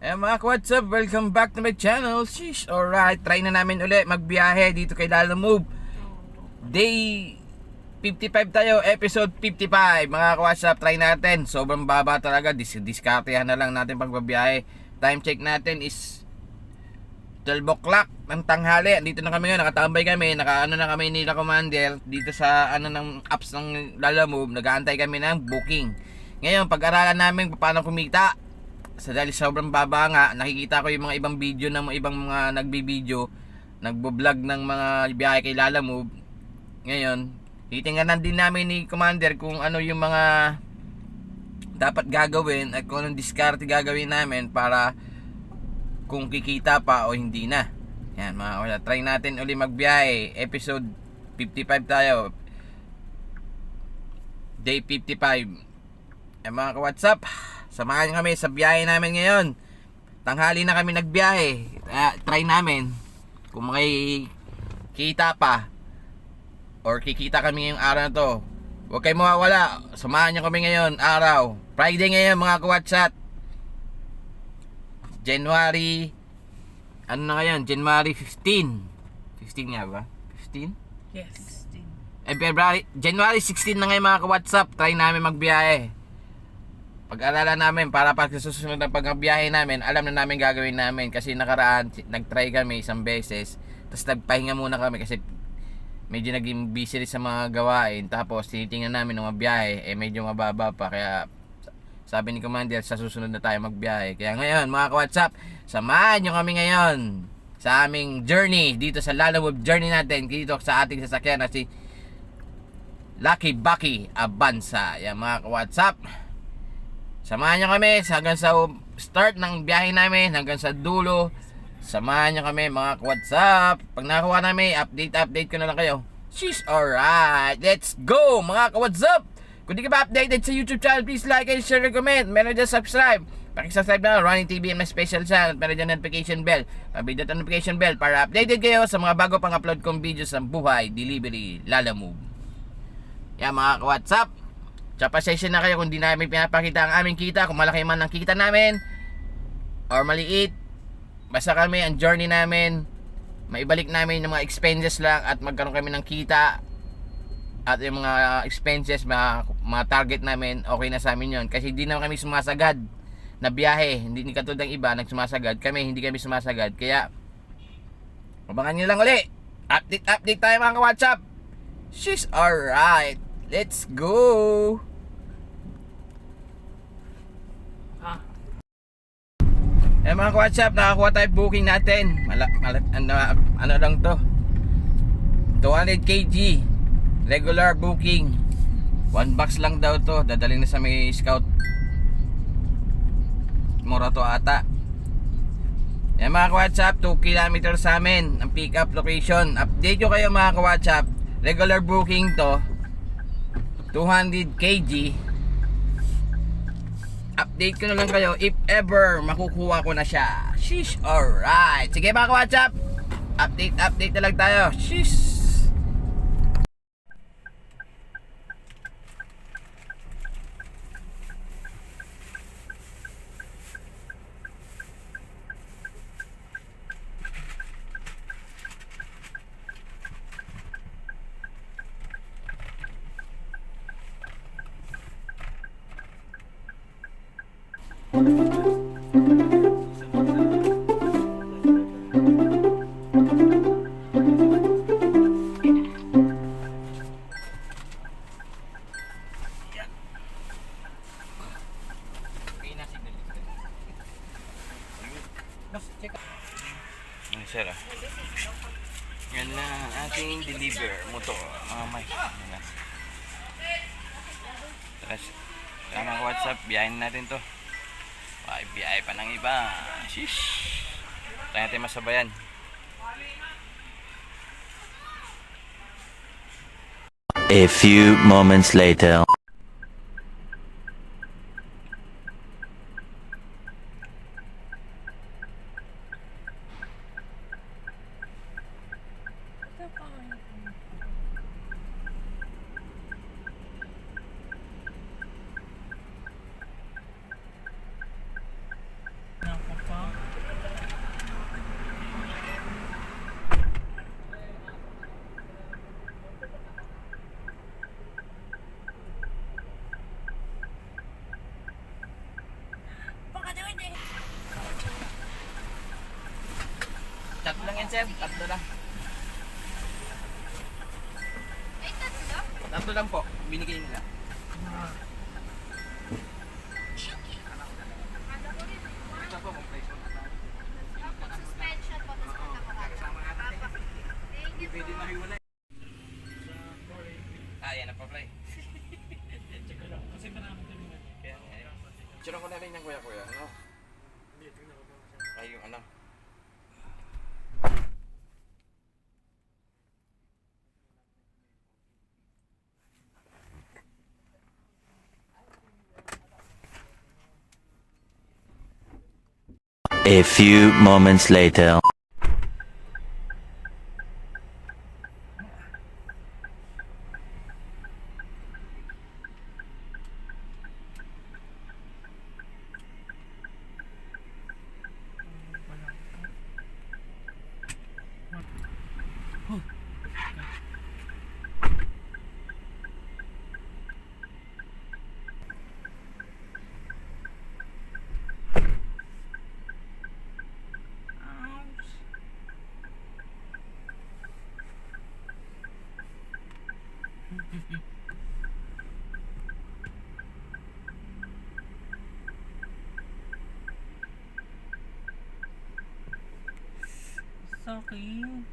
Mga what's up? Welcome back to my channel. Sheesh, alright, try na namin ulit magbiyahe dito kay Lala Move. Day 55 tayo, episode 55. Mga WhatsApp, try natin. Sobrang baba talaga, diskartehan na lang natin pagbabiyahe. Time check natin is 12 o'clock ng tanghali. Dito na kami ngayon, nakatambay kami, nakaano na kami nila Commander dito sa ng apps ng Lala Move. Nag-aantay kami ng booking. Ngayon, pag-aralan namin paano kumita. Sa dahil sobrang baba nga, nakikita ko yung mga ibang video ng mga ibang mga nagbibideo, nagbo-vlog ng mga biyahe kay Lala Move. Ngayon, titingnan din namin ni Commander kung ano yung mga dapat gagawin at kung anong diskarte gagawin namin para kung kikita pa o hindi na. Yan mga wala, try natin uli magbiyahe. Episode 55 tayo. Day 55. Mga ka-WhatsApp, samahan kami sa biyahe namin ngayon. Tanghali na kami nagbiyahe. Try namin kung may kita pa or kikita kami ngayong araw na to. Huwag kayo mawawala. Samahan nyo kami ngayon araw. Friday ngayon mga ka-WhatsApp. January ano na ngayon? January 15. 15 nga ba? 15? Yes. February, January 16 na ngayon mga ka-WhatsApp. Try namin magbiyahe. Pag-alala namin para pag susunod na pagbiyahe namin, alam na namin gagawin namin. Kasi nakaraan, nag-try kami isang beses. Tapos nagpahinga muna kami kasi medyo naging busy sa mga gawain. Tapos tinitingnan namin ng mga biyahe, medyo mababa pa. Kaya sabi ni Commander, sa susunod na tayo magbiyahe. Kaya ngayon mga ka-WhatsApp, samahan nyo kami ngayon sa aming journey dito sa Lala Move journey natin dito sa ating sasakyan na si Lucky Bucky Avanza. Yan mga ka-WhatsApp, samahan nyo kami hanggang sa start ng biyahe namin hanggang sa dulo. Samahan nyo kami mga ka-WhatsApp. Pag nakakuha namin, update ko na lang kayo. Sheesh, alright, let's go mga ka-WhatsApp. Kung di ka ba updated sa YouTube channel, please like and share and comment. Meron dyan subscribe. Pakisubscribe na Running TV and my special channel. Meron dyan notification bell. Pabindot ang notification bell para updated kayo sa mga bago pang upload kong videos ng buhay, delivery, Lala Move. Yan mga ka-WhatsApp, pasensya na kayo kung di namin pinapakita ang aming kita, kung malaki man ang kita namin or maliit. Basta kami, ang journey namin, maibalik namin yung mga expenses lang at magkaroon kami ng kita. At yung mga expenses, mga target namin, okay na sa amin yun. Kasi hindi naman kami sumasagad na biyahe. Hindi ni katulad ng iba nagsumasagad. Hindi kami sumasagad. Kaya abangan nyo lang uli. Update tayo mga ka-WhatsApp. She's alright. Let's go. Mga ka-WhatsApp, nakakuha tayo booking natin. Ano lang to, 200 kg regular booking. 1 box lang daw to. Dadaling na sa may Scout Morato ata. Mga ka-WhatsApp, 2 km sa amin ang pick up location. Update ko kayo mga ka-WhatsApp. Regular booking to, 200 kg. Update ko na lang kayo if ever makukuha ko na siya. Sheesh, alright. Sige mga ka-WhatsApp, update na lang tayo. Sheesh. Sir, yan na ang ating deliver motor mga may. Tapos mga WhatsApp, biyahin natin to. Ay, biyahe pa ng iba. Shish, tayo natin masabayan. A few moments later. sir. Tatlo lang. Ay, tatlo? Tatlo lang po. Binigay nila. Kala ko rin. Ito po, compression. Pag suspension po, tapos magkakawala. Thank you Pwede po. na hiwalay. Yan ang pa-play. Tsura ko na rin ng kuya-kuya, ano? Ay, yung ano? A few moments later. Sakit.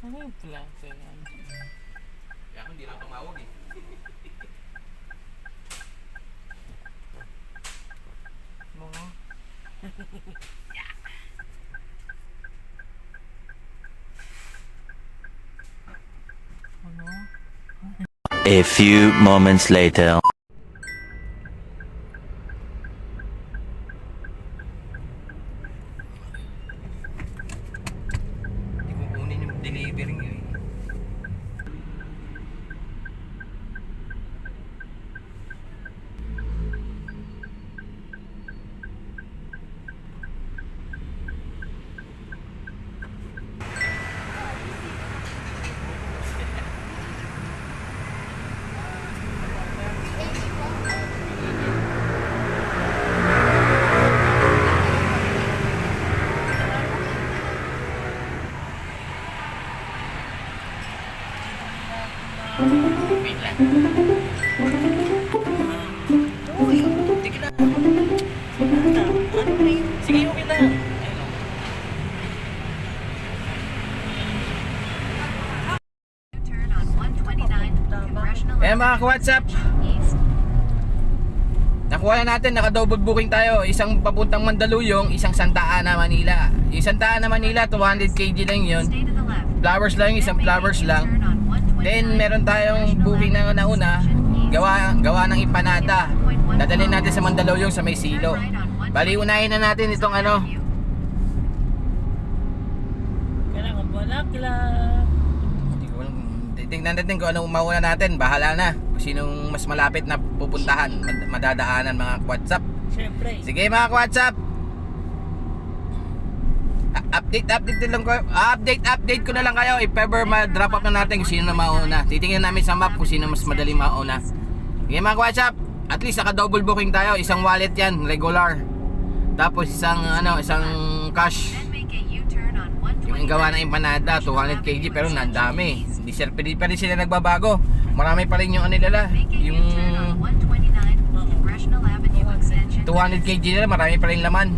Ano yung klase yan? Kaya ako hindi lang tumawag eh. Mga ano? A few moments later. Hindi ko kunin yung delivery nyo eh. Wait lang. Uy, tigil lang. Sige, okay lang. Ayun o. Turn on 129, Congressional Mga ka-WhatsApp, East. nakuha na natin, naka-double booking tayo. Isang papuntang Mandaluyong, isang Santa Ana, Manila. Yung Santa Ana, Manila, 200 kg lang yun. Stay to the left. Flowers lang, isang flowers lang. Turn on 129, Then, meron tayong booking na nauna, gawa ng empanada. Dadalhin natin sa Mandaluyong sa may silo. Bali, unahin na natin itong ano. Kailangan bulaklak. Hindi ko alam. Tingnan natin kung anong mauna natin. Bahala na. Kung sinong mas malapit na pupuntahan, madadaanan mga WhatsApp. Siyempre. Sige mga WhatsApp. Update ko na lang kayo if ever ma-drop up na natin kung sino na mauna. Titingnan namin sa map kung sino mas madali mauna. Sige mga WhatsApp, at least naka-double booking tayo. Isang wallet yan, regular. Tapos isang cash. Then make a U-turn on 129. Yung gawa ng empanada, 200 kg pero nandami. Hindi pa rin sila nagbabago. Marami pa rin yung nila. Make a Yung U-turn on 129, Congressional Avenue Extension. 200 kg nila, marami pa rin laman.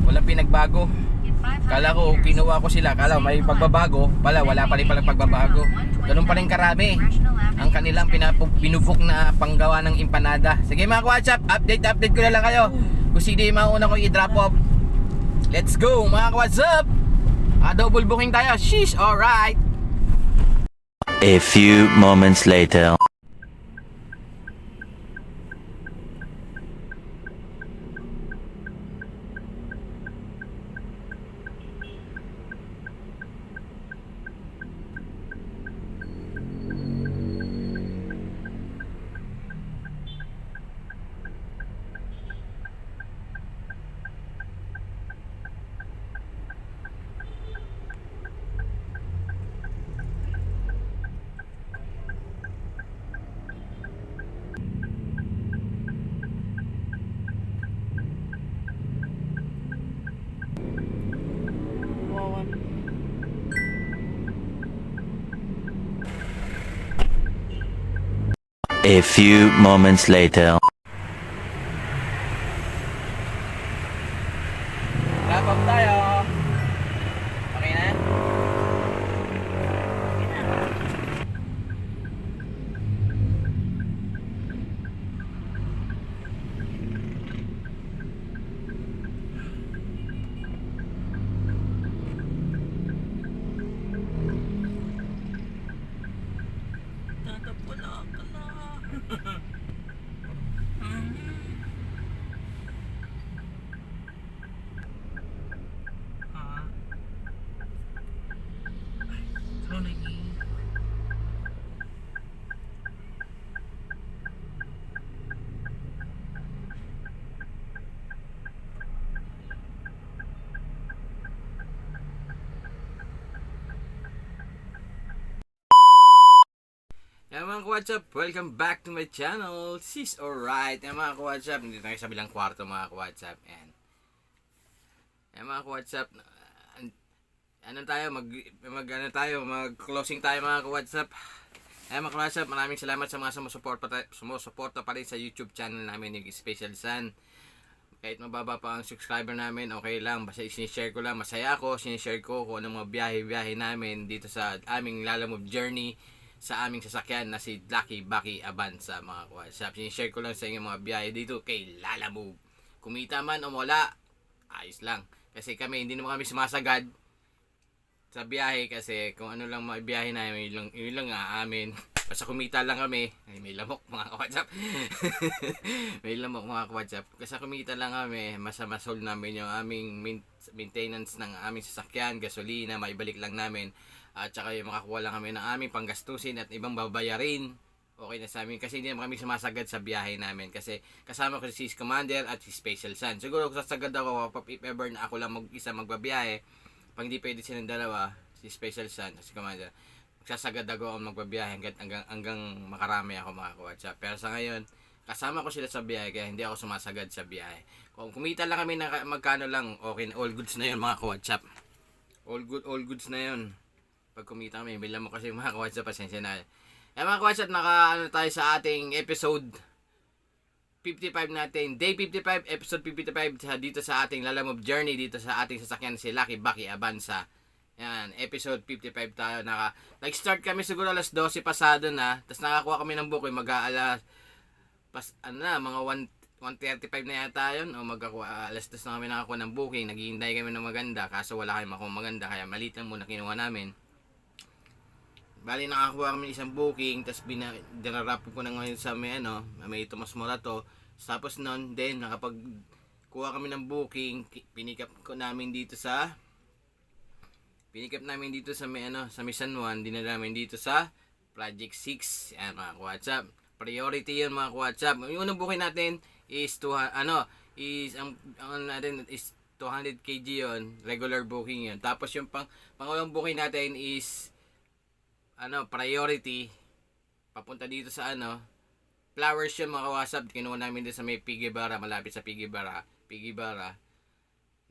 Walang pinagbago. In 500 Kala ko meters, kinuha ko sila, kala may pagbabago, pala wala pa rin palang pagbabago. Ganun pa rin karami ang kanilang binubuk na panggawa ng empanada. Sige mga WhatsApp, update ko na lang kayo kung sino yung mauna ko i-drop off. Let's go mga WhatsApp. Double booking tayo. Sheesh, alright. A few moments later. A few moments later. Wrap up tayo. Okay na? Tatapula ka na. Ah. Sorry. Yan mga ka-WhatsApp, welcome back to my channel. Sis alright. Yan mga ka-WhatsApp, nandito tayo sa bilang kwarto mga ka-WhatsApp. Yan mga ka-WhatsApp, mag closing tayo mga ka-WhatsApp. Yan mga ka-WhatsApp, maraming salamat sa mga sumusuporta pa rin sa YouTube channel namin, yung Special Sun. Kahit mababa pa ang subscriber namin, okay lang. Basta sinishare ko lang, masaya ako. Sinishare ko kung anong mga biyahe-biyahe namin dito sa aming Lalamove Journey sa aming sasakyan na si Lucky Bucky Avanza mga ka-WhatsApp. Sinishare ko lang sa inyo mga biyahe dito kay Lalamove. Kumita man o wala, ayos lang. Kasi kami, hindi naman kami sumasagad sa biyahe kasi kung ano lang mga biyahe namin, yun lang amin. Basta kumita lang kami. Ay, may lamok mga ka-WhatsApp. May lamok mga ka-WhatsApp. Kasi kumita lang kami, masamasol namin yung aming maintenance ng aming sasakyan, gasolina, maibalik lang namin. At saka yung makakuha lang kami ng aming panggastusin at ibang babayarin. Okay na sa amin kasi hindi naman kami sumasagad sa biyahe namin kasi kasama ko si Commander at si Special Sun. Siguro kung sasagad ako if ever na ako lang mag-isa magbabiyahe, pag hindi pwede silang dalawa, si Special Sun at si Commander, magsasagad ako ang magbabiyahe hanggang makarami ako mga ka-WhatsApp. Pero sa ngayon, kasama ko sila sa biyahe kaya hindi ako sumasagad sa biyahe. Kung kumita lang kami na magkano lang, okay, all goods na yun mga ka-WhatsApp. All goods na yun. Pag kumita kami, bilang mo kasi mga ka-WhatsApp, pasensya na. Mga ka-WhatsApp, tayo sa ating episode 55 natin. Day 55, episode 55 dito sa ating Lalamove Journey, dito sa ating sasakyan si Lucky Bucky Avanza. Yan, episode 55 tayo. Nag-start kami siguro alas 12 pasado na, tapos nakakuha kami ng booking mga mga 1:35 na yata yun, o alas 2 na kami nakakuha ng booking. Naghihintay kami ng maganda, kaso wala kami makuha maganda, kaya maliit lang muna kinuha namin. Bali nakakuha kami isang booking, tapos dinarap ko na ngayon sa may Tomas Morato. Tapos noon din nakapagkuha kami ng booking, pinikap namin dito sa may sa may San Juan, dinala namin dito sa Project 6. Yan mga ka-WhatsApp. Priority 'yun mga ka-WhatsApp. Yung unang booking natin is ang natin is 200 kg 'yon, regular booking 'yun. Tapos yung pangalawang booking natin is priority papunta dito sa Flowers yun mga ka-WhatsApp. Kinuha namin din sa may Pigibara, malapit sa Pigibara.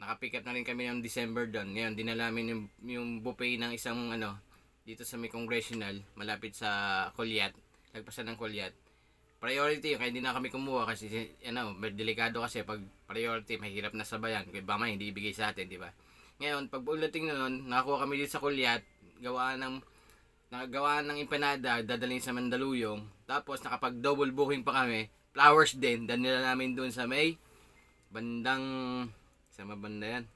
Nakapick up na rin kami ng December doon. Ngayon dinala namin yung buffet ng isang dito sa may Congressional, malapit sa Colyat, lagpasan ng Colyat. Priority kaya hindi na kami kumuha kasi delikado kasi pag priority mahirap na sabayan kaya ba hindi ibigay sa atin, di ba? Ngayon pag ulating na noon, nakakuha kami dito sa Colyat, nakagawa ng empanada, dadalhin sa Mandaluyong. Tapos nakapag double booking pa kami, flowers din, danila namin doon sa may bandang sa mabanda yan.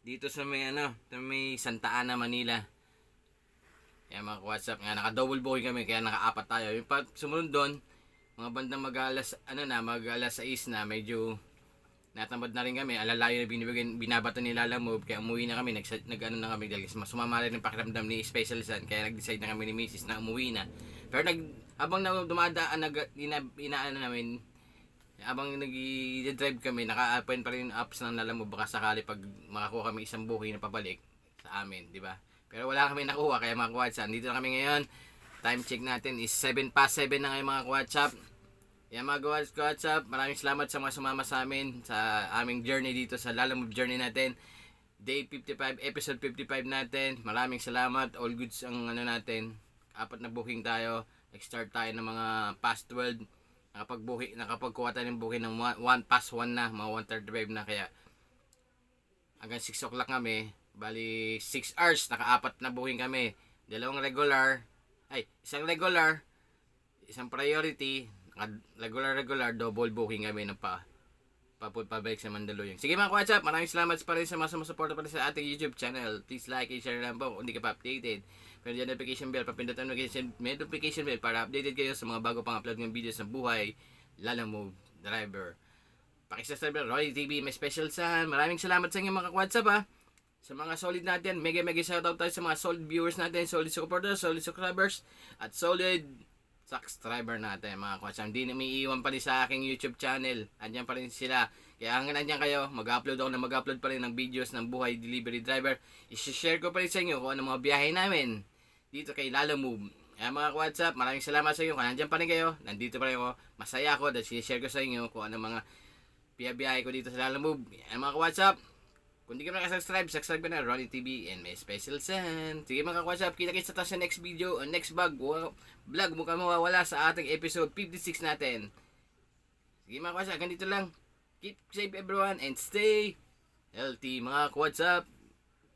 Dito sa may sa may Santa Ana, Manila. Yan mga WhatsApp nga, naka-double booking kami kaya naka-apat tayo. Yung pag sumunod doon, mga bandang mag-alas 6 na, medyo natambad na rin kami, alalayo na binabato ni Lalamove, kaya umuwi na kami, na kami dahil sumama rin yung pakiramdam ni Special Sun, kaya nag-decide na kami ni Mrs. na umuwi na. Pero habang dumadaan, namin, habang nag-drive kami, naka-open pa rin yung apps ng Lalamove, baka sakali pag makakuha kami isang booking na pabalik sa amin, di ba? Pero wala kami nakuha, kaya mga ka-WhatsApp, dito na kami ngayon. Time check natin is 7 past 7 na ngayon mga ka-WhatsApp. Yan mga ka-WhatsApp, maraming salamat sa mga sumama sa amin sa aming journey dito sa Lalamove Journey natin. Day 55, episode 55 natin. Maraming salamat, all goods ang natin. 4 na booking tayo. Nag-start tayo ng mga past 12. Nakapagkuha tayo ng booking ng 1 past 1 na, mga 1:35 na, kaya hanggang 6 o'clock kami. Bali 6 hours, naka-4 na booking kami. Isang regular, isang priority, regular, double booking kami ng pabalik sa Mandaluyong. Sige mga WhatsApp, maraming salamat pa rin sa mga sumusuporta pa rin sa ating YouTube channel. Please like and share lang po kung hindi ka pa updated. Pero dyan notification bell, papindutan notification bell para updated kayo sa mga bago pang upload ng videos ng buhay Lalamove Driver. Pakisubscribe Roy TV, may special saan. Maraming salamat sa inyo mga WhatsApp ha. Sa mga solid natin, mega shoutout tayo sa mga solid viewers natin, solid supporters, solid subscribers, at solid subscriber natin mga kwatsa. Hindi na may iwan pa rin sa aking YouTube channel. Andyan pa rin sila. Kaya hanggang andyan kayo, mag-upload pa rin ng videos ng buhay delivery driver. I-share ko pa rin sa inyo kung ano mga biyahe namin dito kay Lalamove. Kaya mga WhatsApp, maraming salamat sa inyo. Kung andyan pa rin kayo, nandito pa rin ako. Masaya ako dahil i-share ko sa inyo kung ano mga biyahe ko dito sa Lalamove. Kaya mga WhatsApp, kung di ka subscribe ka na, Ronnie TV and may special send. Sige mga WhatsApp, kita-kits sa next video o next vlog. Mukhang mawawala sa ating episode 56 natin. Sige mga WhatsApp, ganito lang. Keep safe everyone and stay healthy mga WhatsApp.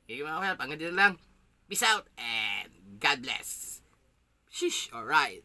Sige mga WhatsApp, hanggang dito lang. Peace out and God bless. Shish, alright.